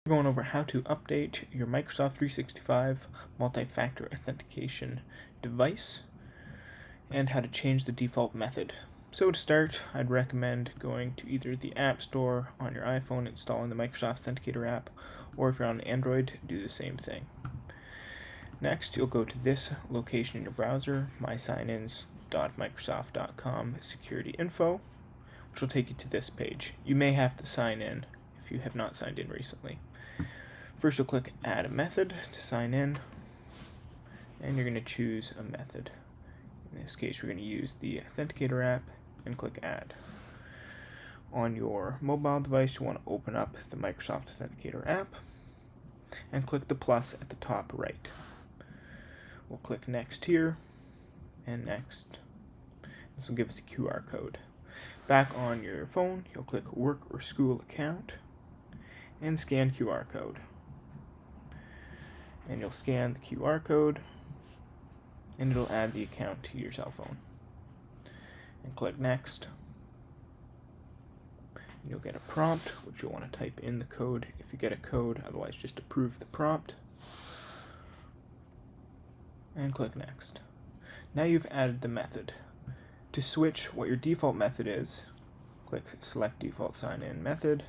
We're going over how to update your Microsoft 365 multi-factor authentication device and how to change the default method. So to start, I'd recommend going to either the App Store on your iPhone, installing the Microsoft Authenticator app, or if you're on Android, do the same thing. Next, you'll go to this location in your browser, MySignins.microsoft.com security info, which will take you to this page. You may have to sign in if you have not signed in recently. First, you'll click Add a Method to sign in, and you're going to choose a method. In this case, we're going to use the Authenticator app and click Add. On your mobile device, you want to open up the Microsoft Authenticator app and click the plus at the top right. We'll click Next here and Next. This will give us a QR code. Back on your phone, you'll click Work or School Account and scan QR code. And you'll scan the QR code and it'll add the account to your cell phone. And click Next. And you'll get a prompt, which you'll want to type in the code if you get a code, otherwise just approve the prompt. And click Next. Now you've added the method. To switch what your default method is, click Select Default Sign-In Method,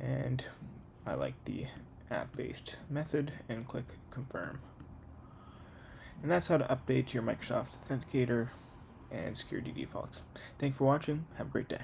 and I like the app-based method, and click Confirm. And that's how to update your Microsoft Authenticator and security defaults. Thanks for watching. Have a great day.